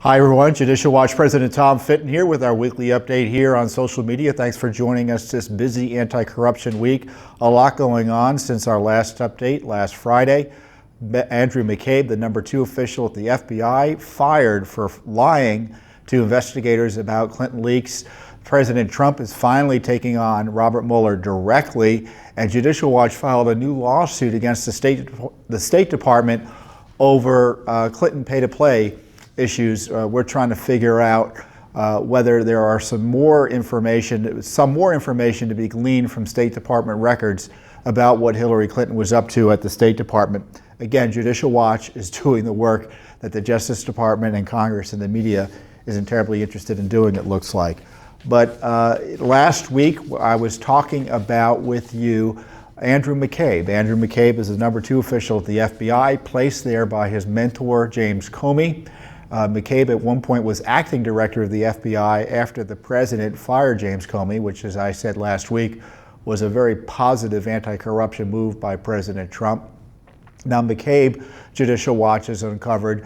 Hi everyone, Judicial Watch President Tom Fitton here with our weekly update here on social media. Thanks for joining us this busy anti-corruption week. A lot going on since our last update last Friday. Andrew McCabe, the #2 official at the FBI, fired for lying to investigators about Clinton leaks. President Trump is finally taking on Robert Mueller directly, and Judicial Watch filed a new lawsuit against the State Department over Clinton pay-to-play issues. We're trying to figure out whether there are some more information to be gleaned from State Department records about what Hillary Clinton was up to at the State Department. Again, Judicial Watch is doing the work that the Justice Department and Congress and the media isn't terribly interested in doing, it looks like. But last week I was talking about with you Andrew McCabe. Andrew McCabe is the #2 official at the FBI, placed there by his mentor, James Comey. McCabe at one point was acting director of the FBI after the president fired James Comey, which, as I said last week, was a very positive anti-corruption move by President Trump. Now McCabe, Judicial Watch has uncovered,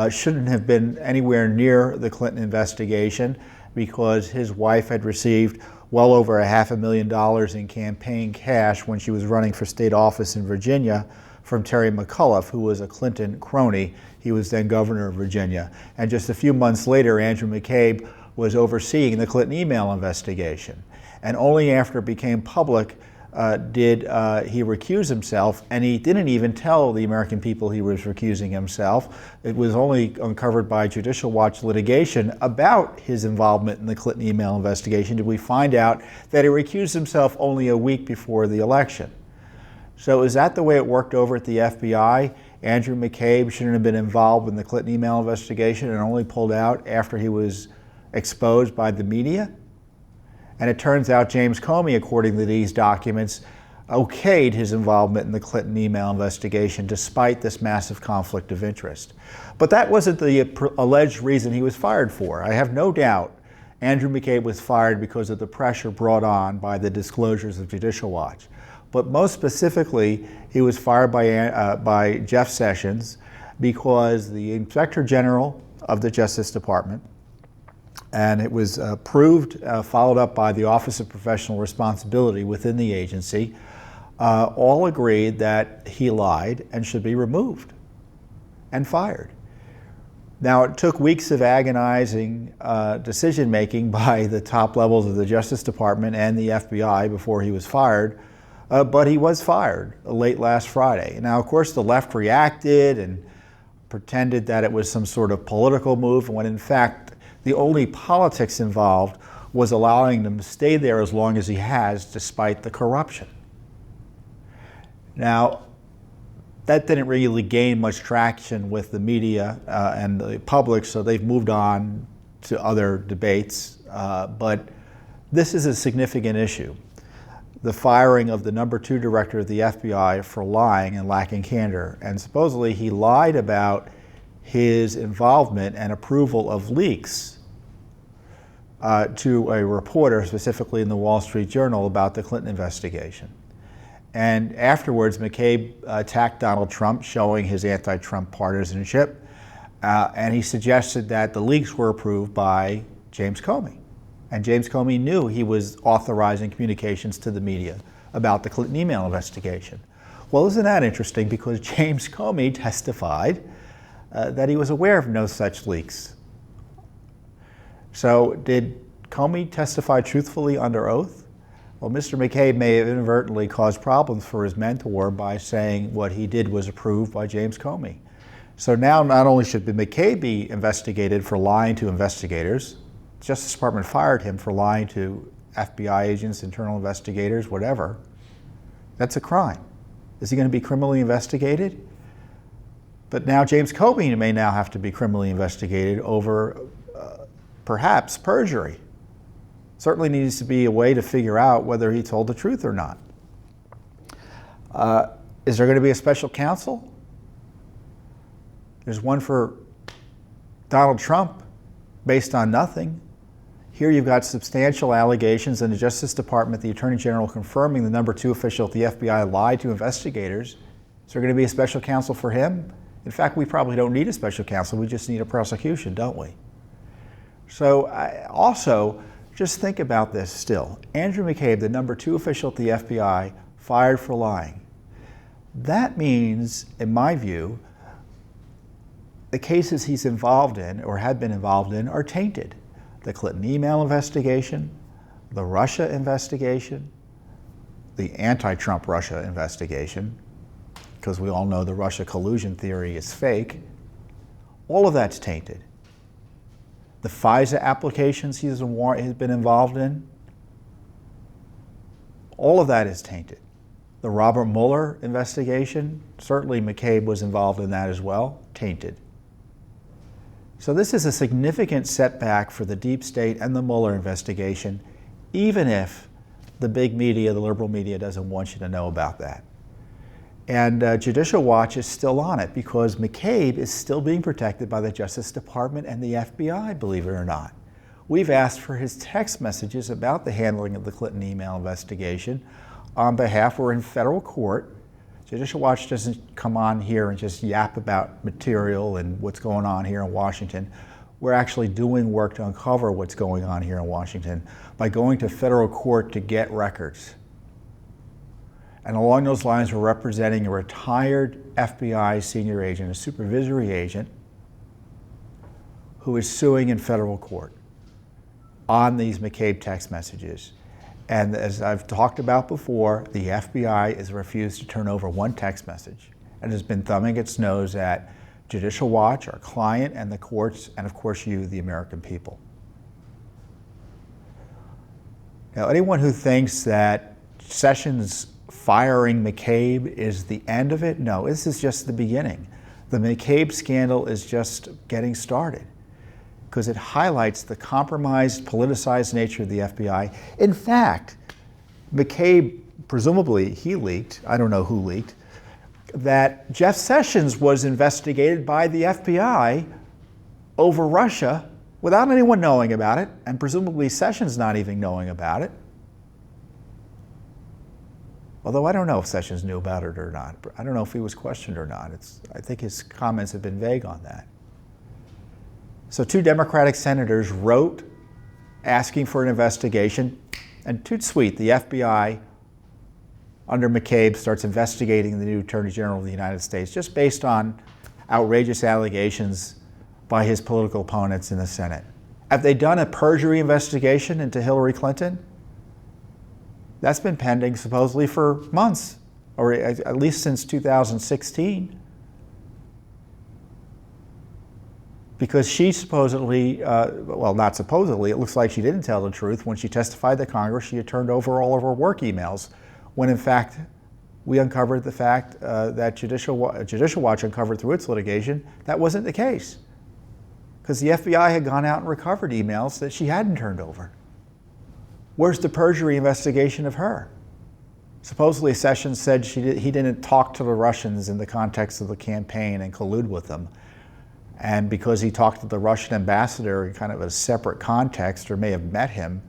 shouldn't have been anywhere near the Clinton investigation because his wife had received well over $500,000 in campaign cash when she was running for state office in Virginia from Terry McAuliffe, who was a Clinton crony. He was then governor of Virginia. And just a few months later, Andrew McCabe was overseeing the Clinton email investigation. And only after it became public did he recuse himself, and he didn't even tell the American people he was recusing himself. It was only uncovered by Judicial Watch litigation about his involvement in the Clinton email investigation did we find out that he recused himself only a week before the election. So is that the way it worked over at the FBI? Andrew McCabe shouldn't have been involved in the Clinton email investigation and only pulled out after he was exposed by the media? And it turns out James Comey, according to these documents, okayed his involvement in the Clinton email investigation despite this massive conflict of interest. But that wasn't the alleged reason he was fired for. I have no doubt Andrew McCabe was fired because of the pressure brought on by the disclosures of Judicial Watch. But most specifically, he was fired by Jeff Sessions because the Inspector General of the Justice Department, and it was approved, followed up by the Office of Professional Responsibility within the agency, all agreed that he lied and should be removed and fired. Now, it took weeks of agonizing decision-making by the top levels of the Justice Department and the FBI before he was fired. But he was fired late last Friday. Now, of course, the left reacted and pretended that it was some sort of political move, when in fact, the only politics involved was allowing him to stay there as long as he has, despite the corruption. Now, that didn't really gain much traction with the media and the public, so they've moved on to other debates. But this is a significant issue. The firing of the #2 director of the FBI for lying and lacking candor. And supposedly he lied about his involvement and approval of leaks to a reporter, specifically in the Wall Street Journal, about the Clinton investigation. And afterwards, McCabe attacked Donald Trump, showing his anti-Trump partisanship, and he suggested that the leaks were approved by James Comey. And James Comey knew he was authorizing communications to the media about the Clinton email investigation. Well, isn't that interesting? Because James Comey testified that he was aware of no such leaks. So did Comey testify truthfully under oath? Well, Mr. McCabe may have inadvertently caused problems for his mentor by saying what he did was approved by James Comey. So now not only should McCabe be investigated for lying to investigators, the Justice Department fired him for lying to FBI agents, internal investigators, whatever. That's a crime. Is he going to be criminally investigated? But now James Comey may now have to be criminally investigated over perhaps perjury. Certainly needs to be a way to figure out whether he told the truth or not. Is there going to be a special counsel? There's one for Donald Trump based on nothing. Here you've got substantial allegations in the Justice Department, the Attorney General confirming the #2 official at the FBI lied to investigators. Is there going to be a special counsel for him In fact, we probably don't need a special counsel, we just need a prosecution, don't we? So also, just think about this still. Andrew McCabe, the number 2 official at the FBI, fired for lying. That means, in my view, the cases he's involved in or had been involved in are tainted. The Clinton email investigation, the Russia investigation, the anti-Trump Russia investigation, because we all know the Russia collusion theory is fake. All of that's tainted. The FISA applications he's been involved in, all of that is tainted. The Robert Mueller investigation, certainly McCabe was involved in that as well, tainted. So this is a significant setback for the deep state and the Mueller investigation, even if the big media, the liberal media, doesn't want you to know about that. And Judicial Watch is still on it because McCabe is still being protected by the Justice Department and the FBI, believe it or not. We've asked for his text messages about the handling of the Clinton email investigation on behalf. We're in federal court. Judicial Watch doesn't come on here and just yap about material and what's going on here in Washington. We're actually doing work to uncover what's going on here in Washington by going to federal court to get records. And along those lines, we're representing a retired FBI senior agent, a supervisory agent, who is suing in federal court on these McCabe text messages. And as I've talked about before, the FBI has refused to turn over one text message and has been thumbing its nose at Judicial Watch, our client, and the courts, and of course you, the American people. Now, anyone who thinks that Sessions firing McCabe is the end of it, no, this is just the beginning. The McCabe scandal is just getting started because it highlights the compromised, politicized nature of the FBI. In fact, McCabe, presumably he leaked, I don't know who leaked, that Jeff Sessions was investigated by the FBI over Russia without anyone knowing about it, and presumably Sessions not even knowing about it. Although I don't know if Sessions knew about it or not. I don't know if he was questioned or not. I think his comments have been vague on that. So 2 Democratic senators wrote asking for an investigation, and toot sweet, the FBI under McCabe starts investigating the new Attorney General of the United States just based on outrageous allegations by his political opponents in the Senate. Have they done a perjury investigation into Hillary Clinton? That's been pending supposedly for months, or at least since 2016. Because she supposedly, well, not supposedly, it looks like she didn't tell the truth. When she testified to Congress, she had turned over all of her work emails, when in fact, we uncovered the fact that Judicial Watch uncovered through its litigation, that wasn't the case. Because the FBI had gone out and recovered emails that she hadn't turned over. Where's the perjury investigation of her? Supposedly Sessions said he didn't talk to the Russians in the context of the campaign and collude with them. And because he talked to the Russian ambassador in kind of a separate context, or may have met him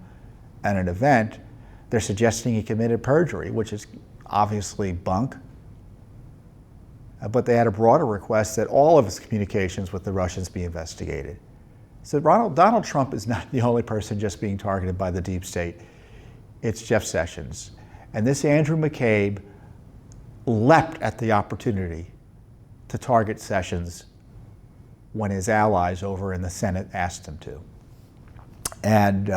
at an event, they're suggesting he committed perjury, which is obviously bunk. But they had a broader request that all of his communications with the Russians be investigated. So Donald Trump is not the only person just being targeted by the deep state. It's Jeff Sessions. And this Andrew McCabe leapt at the opportunity to target Sessions when his allies over in the Senate asked him to. And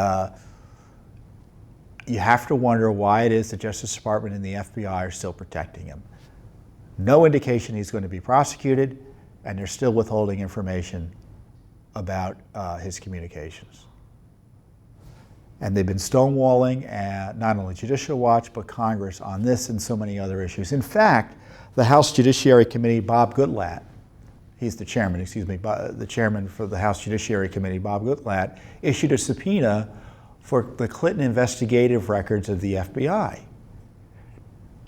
you have to wonder why it is the Justice Department and the FBI are still protecting him. No indication he's going to be prosecuted, and they're still withholding information about his communications. And they've been stonewalling not only Judicial Watch, but Congress on this and so many other issues. In fact, the House Judiciary Committee, Bob Goodlatte, he's the chairman, the chairman for the House Judiciary Committee, Bob Goodlatte, issued a subpoena for the Clinton investigative records of the FBI.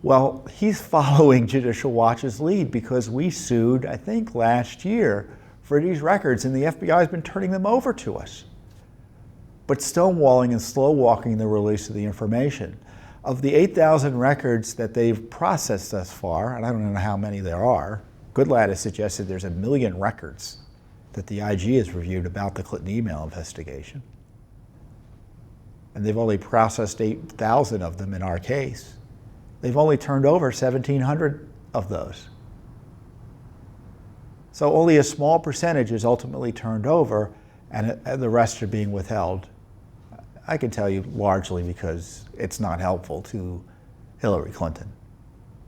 Well, he's following Judicial Watch's lead because we sued, I think, last year for these records, and the FBI has been turning them over to us. But stonewalling and slow-walking the release of the information. Of the 8,000 records that they've processed thus far, and I don't know how many there are, Goodlatte has suggested there's 1 million records that the IG has reviewed about the Clinton email investigation. And they've only processed 8,000 of them in our case. They've only turned over 1,700 of those. So only a small percentage is ultimately turned over, and the rest are being withheld. I can tell you largely because it's not helpful to Hillary Clinton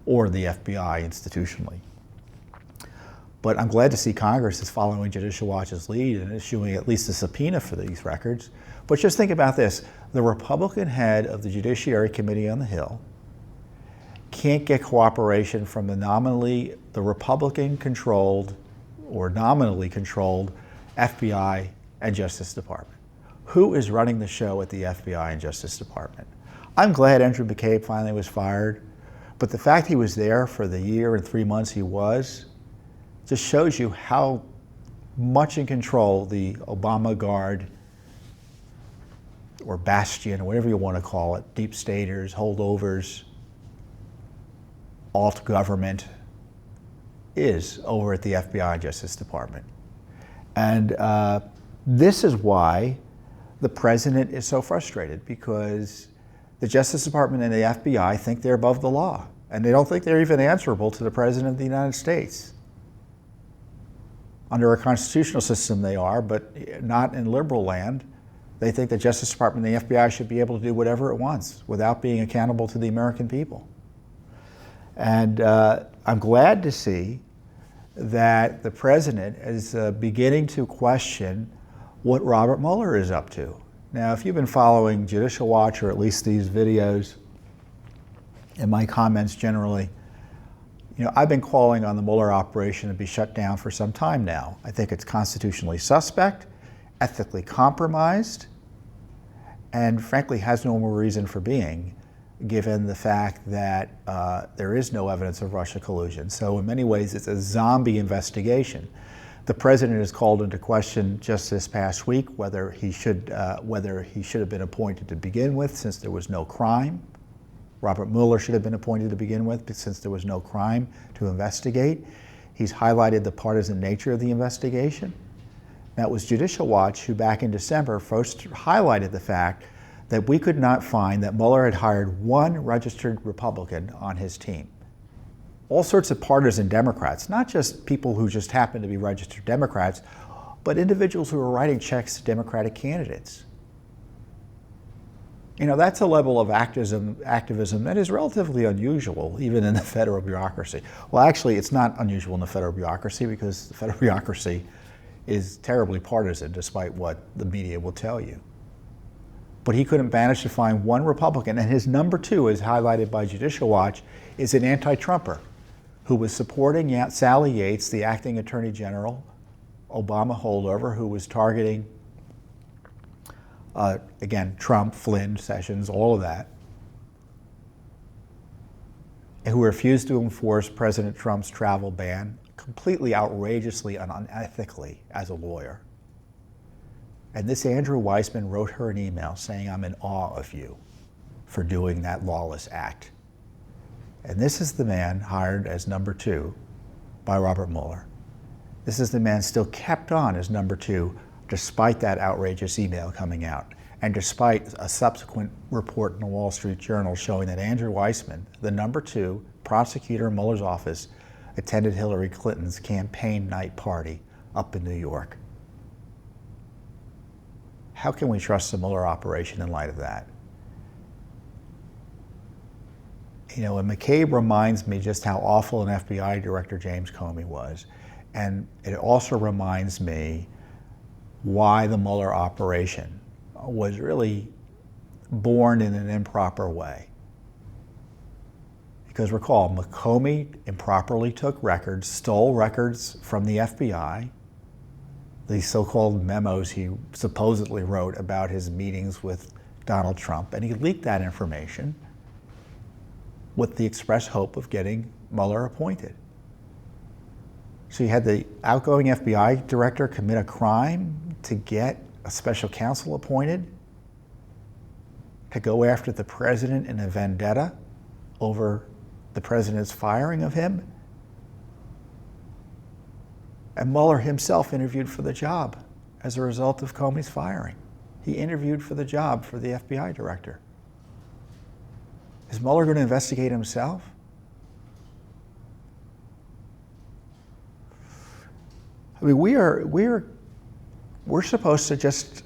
or the FBI institutionally. But I'm glad to see Congress is following Judicial Watch's lead and issuing at least a subpoena for these records. But just think about this. The Republican head of the Judiciary Committee on the Hill can't get cooperation from the Republican-controlled or nominally controlled FBI and Justice Department. Who is running the show at the FBI and Justice Department? I'm glad Andrew McCabe finally was fired, but the fact he was there for the year and 3 months he was just shows you how much in control the Obama Guard or bastion, or whatever you want to call it, deep staters, holdovers, alt government is over at the FBI and Justice Department. And this is why the president is so frustrated, because the Justice Department and the FBI think they're above the law, and they don't think they're even answerable to the President of the United States. Under a constitutional system they are, but not in liberal land. They think the Justice Department and the FBI should be able to do whatever it wants without being accountable to the American people. And I'm glad to see that the president is beginning to question what Robert Mueller is up to. Now, if you've been following Judicial Watch, or at least these videos and my comments generally, you know, I've been calling on the Mueller operation to be shut down for some time now. I think it's constitutionally suspect, ethically compromised, and frankly has no more reason for being, given the fact that there is no evidence of Russia collusion. So in many ways, it's a zombie investigation. The president is called into question just this past week whether he should have been appointed to begin with, since there was no crime. Robert Mueller should have been appointed to begin with, but since there was no crime to investigate. He's highlighted the partisan nature of the investigation. Now, it was Judicial Watch who back in December first highlighted the fact that we could not find that Mueller had hired one registered Republican on his team. All sorts of partisan Democrats, not just people who just happen to be registered Democrats, but individuals who are writing checks to Democratic candidates. You know, that's a level of activism that is relatively unusual, even in the federal bureaucracy. Well, actually, it's not unusual in the federal bureaucracy, because the federal bureaucracy is terribly partisan, despite what the media will tell you. But he couldn't manage to find one Republican, and his number two, as highlighted by Judicial Watch, is an anti-Trumper who was supporting Sally Yates, the acting Attorney General, Obama holdover, who was targeting again, Trump, Flynn, Sessions, all of that, and who refused to enforce President Trump's travel ban completely outrageously and unethically as a lawyer. And this Andrew Weissman wrote her an email saying, "I'm in awe of you for doing that lawless act." And this is the man hired as number two by Robert Mueller. This is the man still kept on as number two despite that outrageous email coming out, and despite a subsequent report in the Wall Street Journal showing that Andrew Weissman, the number two prosecutor in Mueller's office, attended Hillary Clinton's campaign night party up in New York. How can we trust the Mueller operation in light of that? You know, and McCabe reminds me just how awful an FBI Director James Comey was. And it also reminds me why the Mueller operation was really born in an improper way. Because recall, Comey improperly took records, stole records from the FBI, these so-called memos he supposedly wrote about his meetings with Donald Trump, and he leaked that information with the express hope of getting Mueller appointed. So you had the outgoing FBI director commit a crime to get a special counsel appointed to go after the president in a vendetta over the president's firing of him. And Mueller himself interviewed for the job as a result of Comey's firing. He interviewed for the job for the FBI director. Is Mueller going to investigate himself? I mean, we're supposed to just,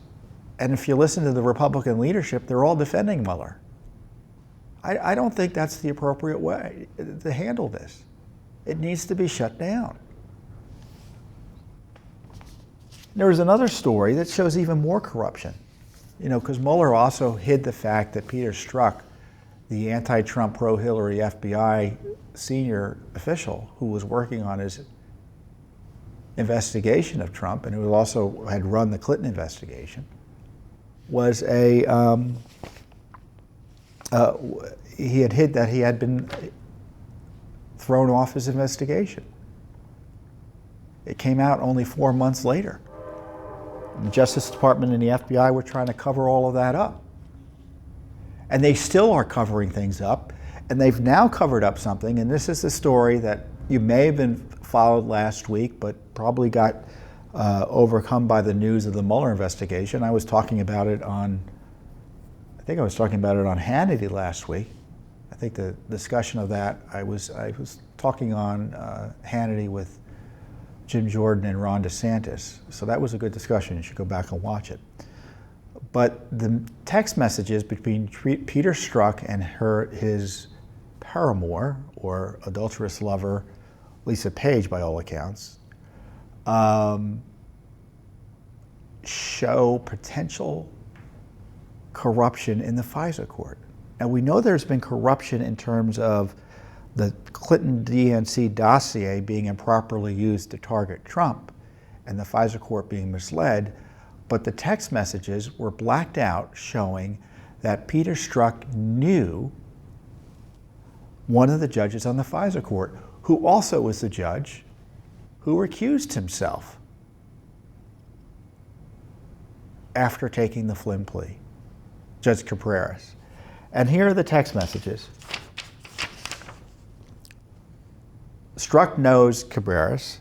and if you listen to the Republican leadership, they're all defending Mueller. I don't think that's the appropriate way to handle this. It needs to be shut down. There was another story that shows even more corruption. You know, because Mueller also hid the fact that Peter Strzok, the anti-Trump, pro-Hillary FBI senior official who was working on his investigation of Trump and who also had run the Clinton investigation, was he had hid that he had been thrown off his investigation. It came out only 4 months later. The Justice Department and the FBI were trying to cover all of that up. And they still are covering things up, and they've now covered up something, and this is the story that you may have been followed last week, but probably got overcome by the news of the Mueller investigation. I was talking about it on, I think I was talking about it on Hannity last week. I think the discussion of that, I was talking on Hannity with Jim Jordan and Ron DeSantis. So that was a good discussion. You should go back and watch it. But the text messages between Peter Strzok and his paramour, or adulterous lover, Lisa Page, by all accounts, show potential corruption in the FISA court. Now, we know there's been corruption in terms of the Clinton DNC dossier being improperly used to target Trump and the FISA court being misled, but the text messages were blacked out showing that Peter Strzok knew one of the judges on the FISA court, who also was the judge who recused himself after taking the Flynn plea, Judge Cabranes. And here are the text messages. Strzok knows Cabranes,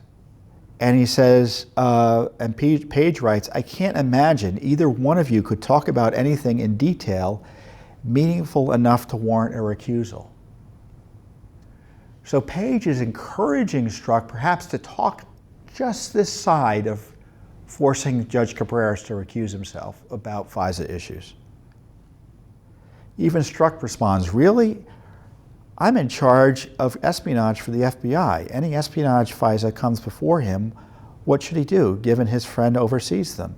and he says, and Page writes, "I can't imagine either one of you could talk about anything in detail meaningful enough to warrant a recusal." So Page is encouraging Strzok perhaps to talk just this side of forcing Judge Cabranes to recuse himself about FISA issues. Even Strzok responds, "Really? I'm in charge of espionage for the FBI. Any espionage FISA comes before him, what should he do, given his friend oversees them?"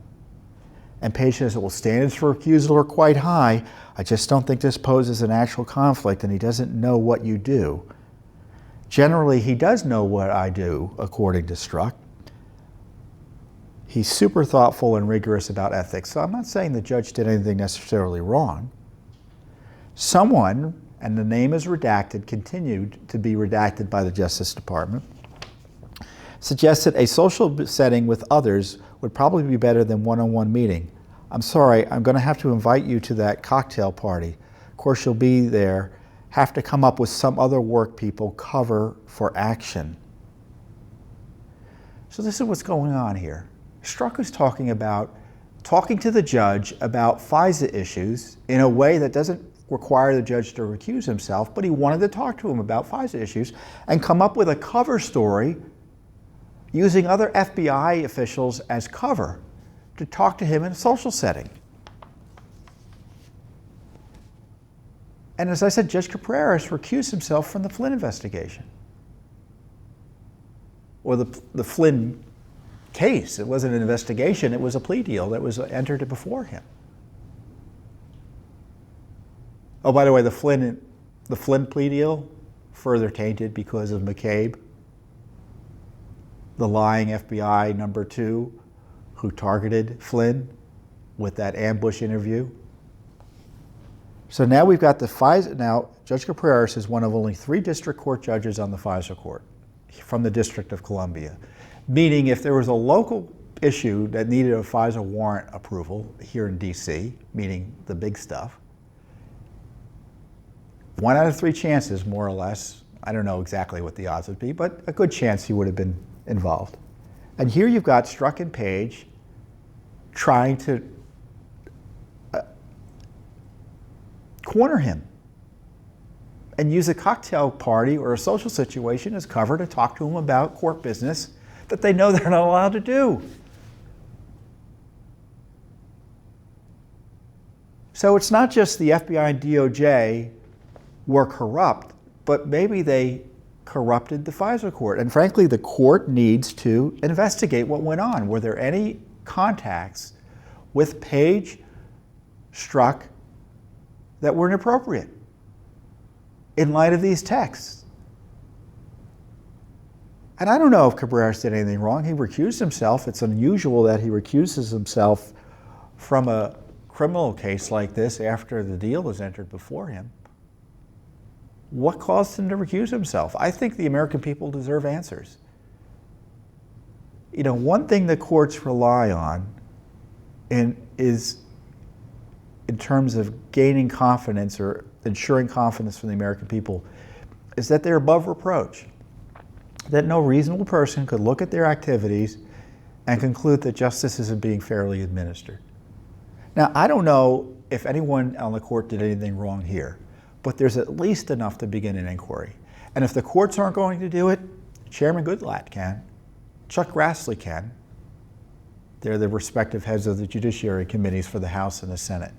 And Page says, "Well, standards for recusal are quite high. I just don't think this poses an actual conflict, and he doesn't know what you do." Generally, he does know what I do, according to Strzok. He's super thoughtful and rigorous about ethics, so I'm not saying the judge did anything necessarily wrong. Someone, and the name is redacted, continued to be redacted by the Justice Department, suggested a social setting with others would probably be better than one-on-one meeting. "I'm sorry, I'm going to have to invite you to that cocktail party. Of course, you'll be there. Have to come up with some other work people cover for action." So this is what's going on here. Strzok is talking to the judge about FISA issues in a way that doesn't require the judge to recuse himself, but he wanted to talk to him about FISA issues and come up with a cover story using other FBI officials as cover to talk to him in a social setting. And as I said, Judge Cabranes recused himself from the Flynn investigation. Or the Flynn case. It wasn't an investigation, it was a plea deal that was entered before him. Oh, by the way, the Flynn plea deal, further tainted because of McCabe, the lying FBI number 2 who targeted Flynn with that ambush interview. So now we've got the FISA. Now, Judge Cabranes is one of only 3 district court judges on the FISA court from the District of Columbia, meaning if there was a local issue that needed a FISA warrant approval here in DC, meaning the big stuff, 1 out of 3 chances, more or less, I don't know exactly what the odds would be, but a good chance he would have been involved. And here you've got Strzok and Page trying to corner him and use a cocktail party or a social situation as cover to talk to him about court business that they know they're not allowed to do. So it's not just the FBI and DOJ were corrupt, but maybe they corrupted the FISA court. And frankly, the court needs to investigate what went on. Were there any contacts with Page, Strzok, that were inappropriate in light of these texts? And I don't know if Cabreras did anything wrong. He recused himself. It's unusual that he recuses himself from a criminal case like this after the deal was entered before him. What caused him to recuse himself? I think the American people deserve answers. You know, one thing the courts rely on is in terms of gaining confidence or ensuring confidence from the American people is that they're above reproach. That no reasonable person could look at their activities and conclude that justice isn't being fairly administered. Now, I don't know if anyone on the court did anything wrong here, but there's at least enough to begin an inquiry. And if the courts aren't going to do it, Chairman Goodlatte can, Chuck Grassley can. They're the respective heads of the judiciary committees for the House and the Senate.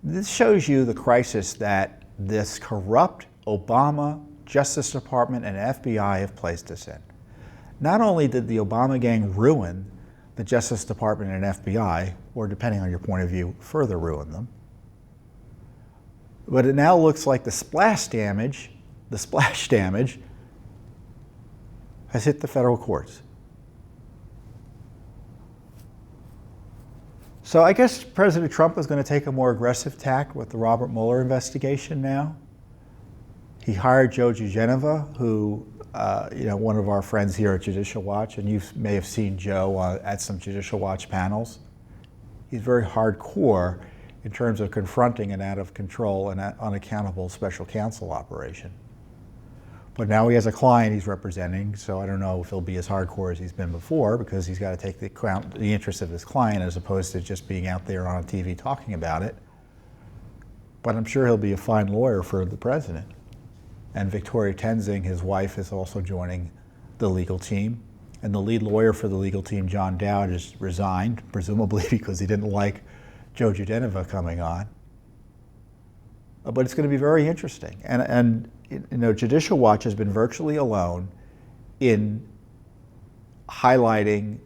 This shows you the crisis that this corrupt Obama Justice Department and FBI have placed us in. Not only did the Obama gang ruin the Justice Department and FBI, or depending on your point of view, further ruin them, but it now looks like the splash damage has hit the federal courts. So I guess President Trump is going to take a more aggressive tack with the Robert Mueller investigation now. He hired Joe Geneva, who, one of our friends here at Judicial Watch, and you may have seen Joe at some Judicial Watch panels. He's very hardcore in terms of confronting an out-of-control and unaccountable special counsel operation. But now he has a client he's representing, so I don't know if he'll be as hardcore as he's been before, because he's got to take the interest of his client as opposed to just being out there on TV talking about it. But I'm sure he'll be a fine lawyer for the president. And Victoria Tenzing, his wife, is also joining the legal team. And the lead lawyer for the legal team, John Dowd, has resigned, presumably because he didn't like Joe Geneva coming on. But it's going to be very interesting. And Judicial Watch has been virtually alone in highlighting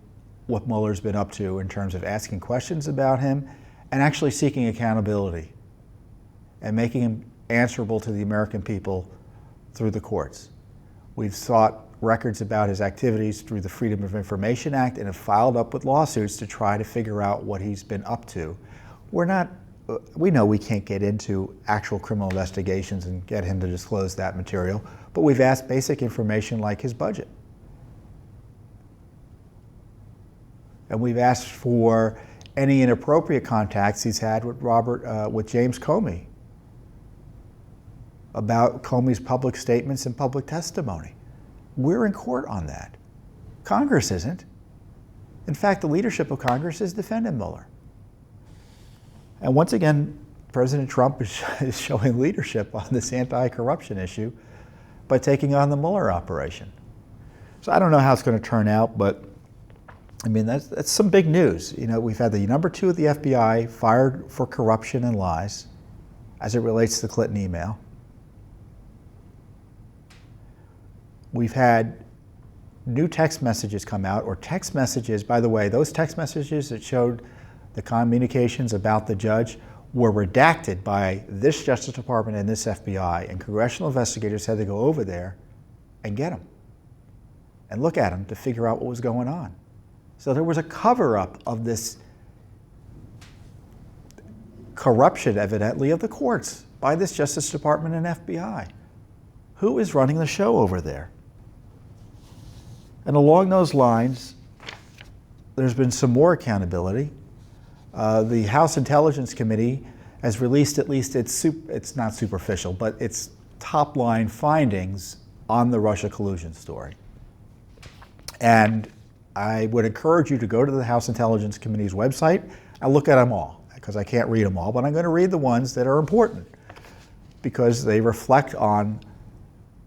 what Mueller's been up to in terms of asking questions about him and actually seeking accountability and making him answerable to the American people through the courts. We've sought records about his activities through the Freedom of Information Act and have filed up with lawsuits to try to figure out what he's been up to. We know we can't get into actual criminal investigations and get him to disclose that material, but we've asked basic information like his budget. And we've asked for any inappropriate contacts he's had with James Comey about Comey's public statements and public testimony. We're in court on that. Congress isn't. In fact, the leadership of Congress is defending Mueller. And once again, President Trump is showing leadership on this anti-corruption issue by taking on the Mueller operation. So I don't know how it's going to turn out, but I mean, that's some big news. We've had the number 2 of the FBI fired for corruption and lies as it relates to the Clinton email. We've had new text messages come out, or text messages, by the way, those text messages that showed the communications about the judge were redacted by this Justice Department and this FBI, and congressional investigators had to go over there and get them and look at them to figure out what was going on. So there was a cover-up of this corruption, evidently, of the courts by this Justice Department and FBI. Who is running the show over there? And along those lines, there's been some more accountability. The House Intelligence Committee has released at least it's not superficial, but its top-line findings on the Russia collusion story. And I would encourage you to go to the House Intelligence Committee's website and look at them all, because I can't read them all, but I'm going to read the ones that are important because they reflect on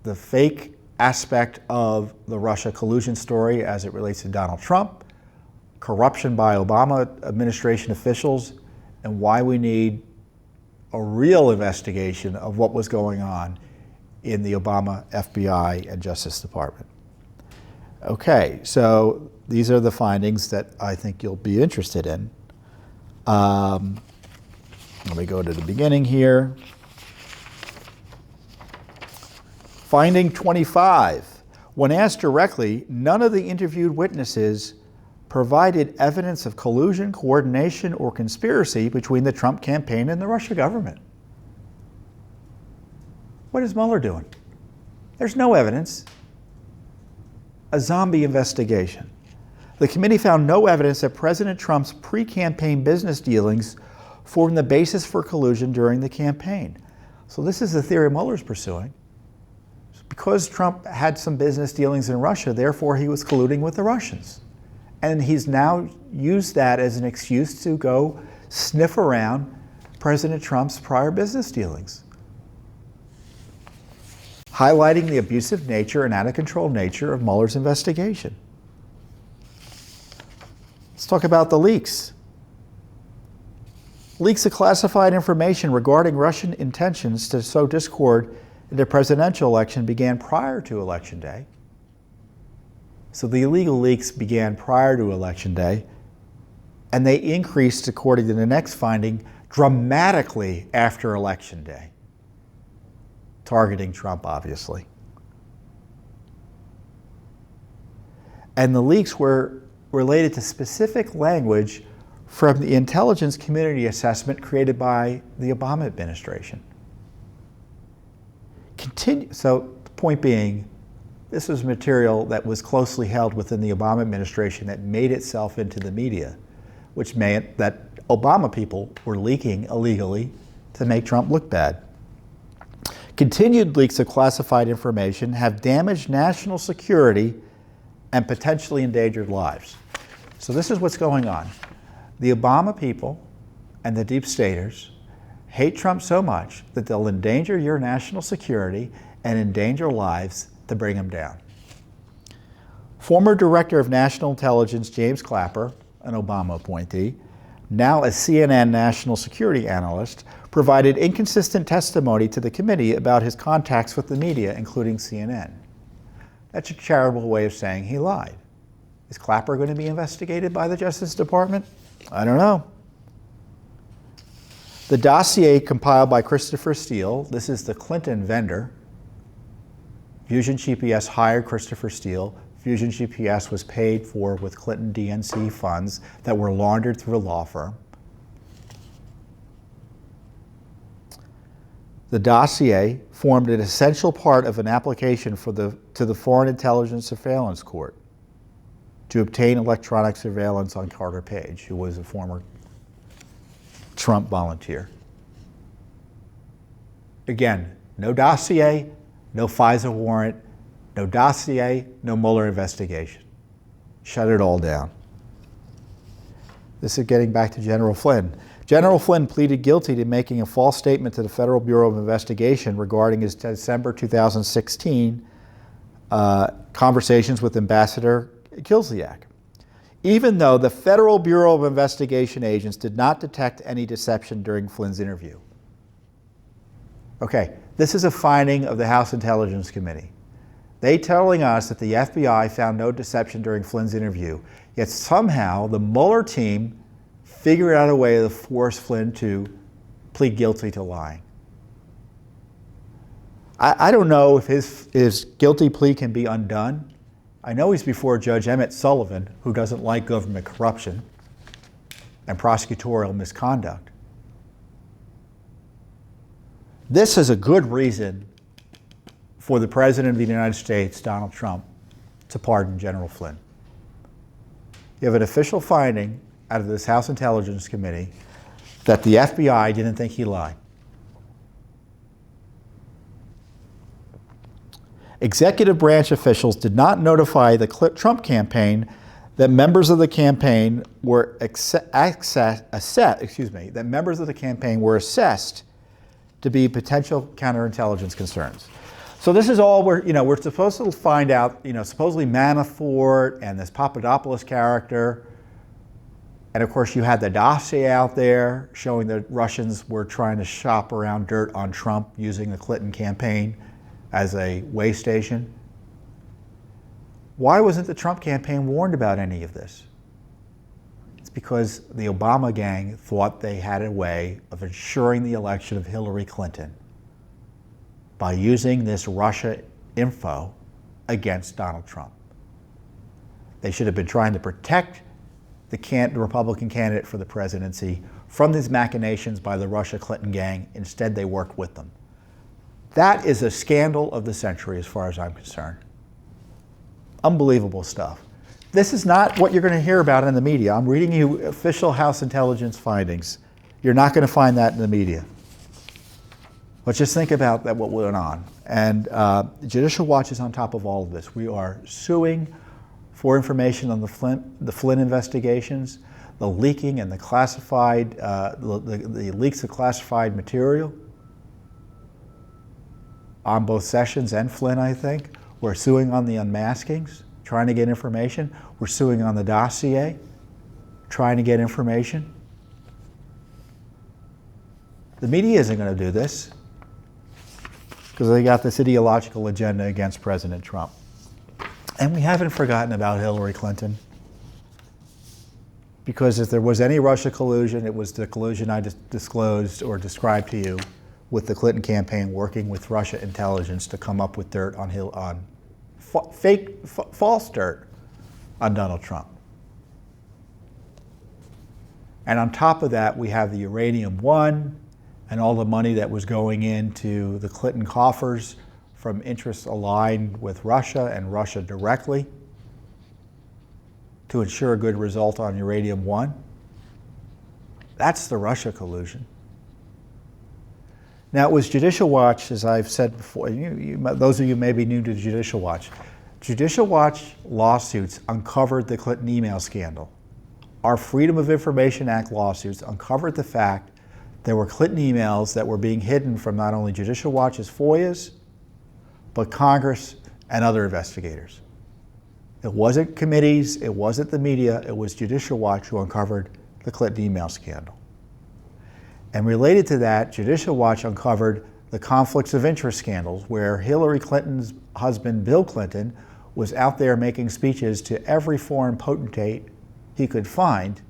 the fake aspect of the Russia collusion story as it relates to Donald Trump, corruption by Obama administration officials, and why we need a real investigation of what was going on in the Obama FBI and Justice Department. Okay, so these are the findings that I think you'll be interested in. Let me go to the beginning here. Finding 25. When asked directly, none of the interviewed witnesses provided evidence of collusion, coordination, or conspiracy between the Trump campaign and the Russia government. What is Mueller doing? There's no evidence. A zombie investigation. The committee found no evidence that President Trump's pre-campaign business dealings formed the basis for collusion during the campaign. So this is the theory Mueller's pursuing. Because Trump had some business dealings in Russia, therefore he was colluding with the Russians. And he's now used that as an excuse to go sniff around President Trump's prior business dealings, highlighting the abusive nature and out-of-control nature of Mueller's investigation. Let's talk about the leaks. Leaks of classified information regarding Russian intentions to sow discord in the presidential election began prior to Election Day. So the illegal leaks began prior to Election Day, and they increased, according to the next finding, dramatically after Election Day, targeting Trump, obviously. And the leaks were related to specific language from the intelligence community assessment created by the Obama administration. So the point being, this was material that was closely held within the Obama administration that made itself into the media, which meant that Obama people were leaking illegally to make Trump look bad. Continued leaks of classified information have damaged national security and potentially endangered lives. So this is what's going on. The Obama people and the deep staters hate Trump so much that they'll endanger your national security and endanger lives to bring him down. Former Director of National Intelligence James Clapper, an Obama appointee, now a CNN national security analyst, provided inconsistent testimony to the committee about his contacts with the media, including CNN. That's a charitable way of saying he lied. Is Clapper going to be investigated by the Justice Department? I don't know. The dossier compiled by Christopher Steele, this is the Clinton vendor. Fusion GPS hired Christopher Steele. Fusion GPS was paid for with Clinton DNC funds that were laundered through a law firm. The dossier formed an essential part of an application to the Foreign Intelligence Surveillance Court to obtain electronic surveillance on Carter Page, who was a former Trump volunteer. Again, no dossier, no FISA warrant, no dossier, no Mueller investigation. Shut it all down. This is getting back to General Flynn. General Flynn pleaded guilty to making a false statement to the Federal Bureau of Investigation regarding his December 2016 conversations with Ambassador Kislyak, even though the Federal Bureau of Investigation agents did not detect any deception during Flynn's interview. Okay, this is a finding of the House Intelligence Committee. They telling us that the FBI found no deception during Flynn's interview, yet somehow the Mueller team figured out a way to force Flynn to plead guilty to lying. I don't know if his guilty plea can be undone. I know he's before Judge Emmett Sullivan, who doesn't like government corruption and prosecutorial misconduct. This is a good reason for the President of the United States, Donald Trump, to pardon General Flynn. You have an official finding out of this House Intelligence Committee that the FBI didn't think he lied. Executive branch officials did not notify the Trump campaign that members of the campaign were assessed to be potential counterintelligence concerns. So this is all we're supposed to find out, supposedly Manafort and this Papadopoulos character. And of course you had the dossier out there showing that Russians were trying to shop around dirt on Trump using the Clinton campaign as a way station. Why wasn't the Trump campaign warned about any of this? It's because the Obama gang thought they had a way of ensuring the election of Hillary Clinton by using this Russia info against Donald Trump. They should have been trying to protect the Republican candidate for the presidency from these machinations by the Russia Clinton gang. Instead, they worked with them. That is a scandal of the century as far as I'm concerned. Unbelievable stuff. This is not what you're going to hear about in the media. I'm reading you official House intelligence findings. You're not going to find that in the media. But just think about that, what went on. And Judicial Watch is on top of all of this. We are suing for information on the Flynn investigations, the leaking and the classified, the leaks of classified material on both Sessions and Flynn, I think. We're suing on the unmaskings, trying to get information. We're suing on the dossier, trying to get information. The media isn't going to do this because they got this ideological agenda against President Trump. And we haven't forgotten about Hillary Clinton, because if there was any Russia collusion, it was the collusion I disclosed or described to you with the Clinton campaign working with Russia intelligence to come up with dirt on false dirt on Donald Trump. And on top of that, we have the Uranium One and all the money that was going into the Clinton coffers from interests aligned with Russia and Russia directly to ensure a good result on Uranium One. That's the Russia collusion. Now, it was Judicial Watch, as I've said before, those of you may be new to Judicial Watch. Judicial Watch lawsuits uncovered the Clinton email scandal. Our Freedom of Information Act lawsuits uncovered the fact there were Clinton emails that were being hidden from not only Judicial Watch's FOIAs, but Congress and other investigators. It wasn't committees, it wasn't the media, it was Judicial Watch who uncovered the Clinton email scandal. And related to that, Judicial Watch uncovered the conflicts of interest scandals where Hillary Clinton's husband, Bill Clinton, was out there making speeches to every foreign potentate he could find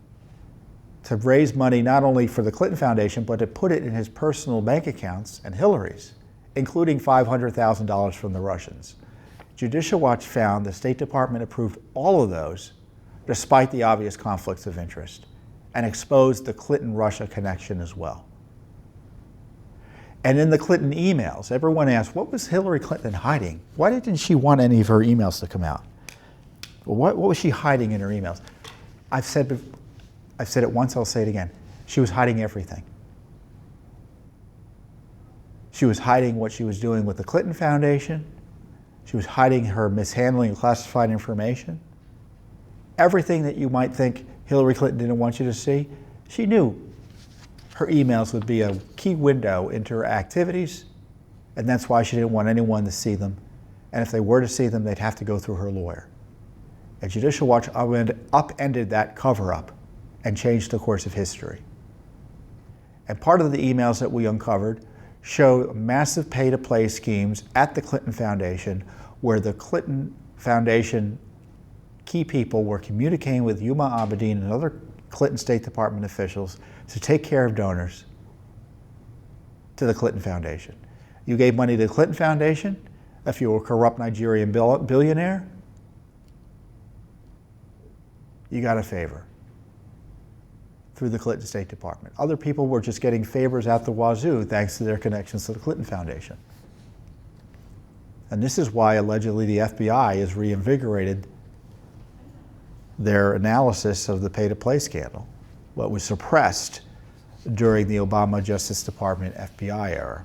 to raise money not only for the Clinton Foundation, but to put it in his personal bank accounts and Hillary's, including $500,000 from the Russians. Judicial Watch found the State Department approved all of those despite the obvious conflicts of interest, and exposed the Clinton-Russia connection as well. And in the Clinton emails, everyone asked, what was Hillary Clinton hiding? Why didn't she want any of her emails to come out? What was she hiding in her emails? I've said it once, I'll say it again. She was hiding everything. She was hiding what she was doing with the Clinton Foundation. She was hiding her mishandling of classified information. Everything that you might think Hillary Clinton didn't want you to see, she knew her emails would be a key window into her activities, and that's why she didn't want anyone to see them. And if they were to see them, they'd have to go through her lawyer. And Judicial Watch upended that cover-up and changed the course of history. And part of the emails that we uncovered show massive pay-to-play schemes at the Clinton Foundation, where the Clinton Foundation key people were communicating with Huma Abedin and other Clinton State Department officials to take care of donors to the Clinton Foundation. You gave money to the Clinton Foundation if you were a corrupt Nigerian billionaire, you got a favor through the Clinton State Department. Other people were just getting favors out the wazoo thanks to their connections to the Clinton Foundation. And this is why allegedly the FBI has reinvigorated their analysis of the pay-to-play scandal, what was suppressed during the Obama Justice Department FBI era.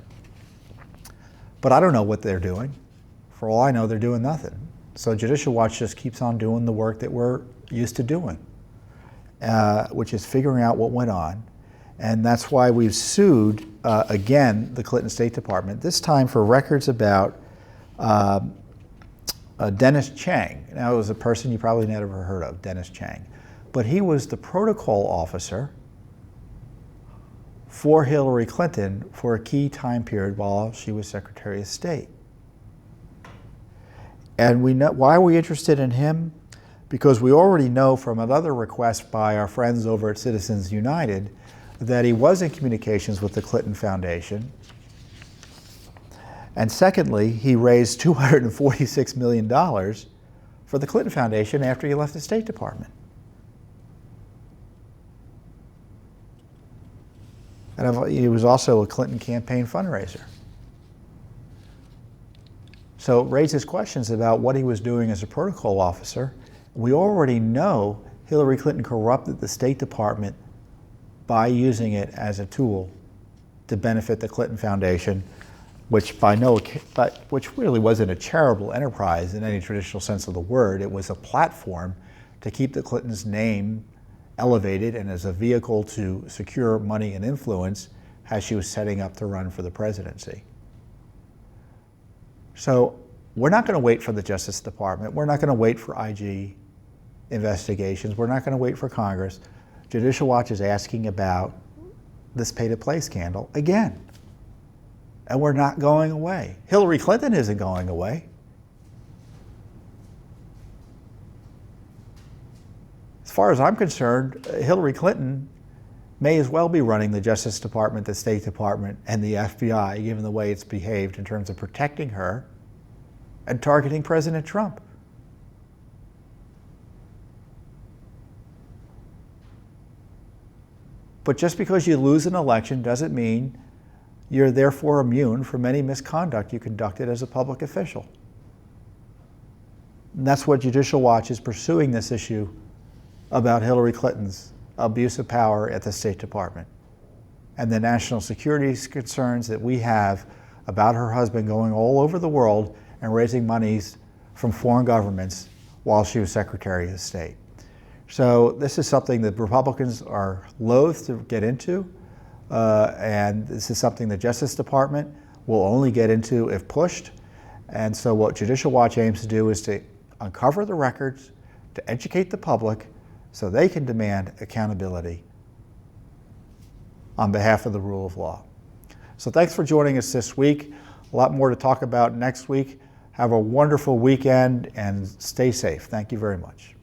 But I don't know what they're doing. For all I know, they're doing nothing. So Judicial Watch just keeps on doing the work that we're used to doing, which is figuring out what went on. And that's why we've sued, again, the Clinton State Department, this time for records about Dennis Chang. Now, it was a person you probably never heard of, Dennis Chang. But he was the protocol officer for Hillary Clinton for a key time period while she was Secretary of State. And we know, why are we interested in him? Because we already know from another request by our friends over at Citizens United that he was in communications with the Clinton Foundation. And secondly, he raised $246 million for the Clinton Foundation after he left the State Department. And he was also a Clinton campaign fundraiser. So it raises questions about what he was doing as a protocol officer. We already know Hillary Clinton corrupted the State Department by using it as a tool to benefit the Clinton Foundation, which which really wasn't a charitable enterprise in any traditional sense of the word. It was a platform to keep the Clintons' name elevated and as a vehicle to secure money and influence as she was setting up to run for the presidency. So we're not going to wait for the Justice Department. We're not going to wait for IG investigations. We're not going to wait for Congress. Judicial Watch is asking about this pay-to-play scandal again. And we're not going away. Hillary Clinton isn't going away. As far as I'm concerned, Hillary Clinton may as well be running the Justice Department, the State Department, and the FBI, given the way it's behaved in terms of protecting her and targeting President Trump. But just because you lose an election doesn't mean you're therefore immune from any misconduct you conducted as a public official. And that's what Judicial Watch is pursuing this issue about Hillary Clinton's abuse of power at the State Department and the national security concerns that we have about her husband going all over the world and raising monies from foreign governments while she was Secretary of State. So this is something that Republicans are loath to get into, and this is something the Justice Department will only get into if pushed. And so what Judicial Watch aims to do is to uncover the records, to educate the public, so they can demand accountability on behalf of the rule of law. So thanks for joining us this week. A lot more to talk about next week. Have a wonderful weekend and stay safe. Thank you very much.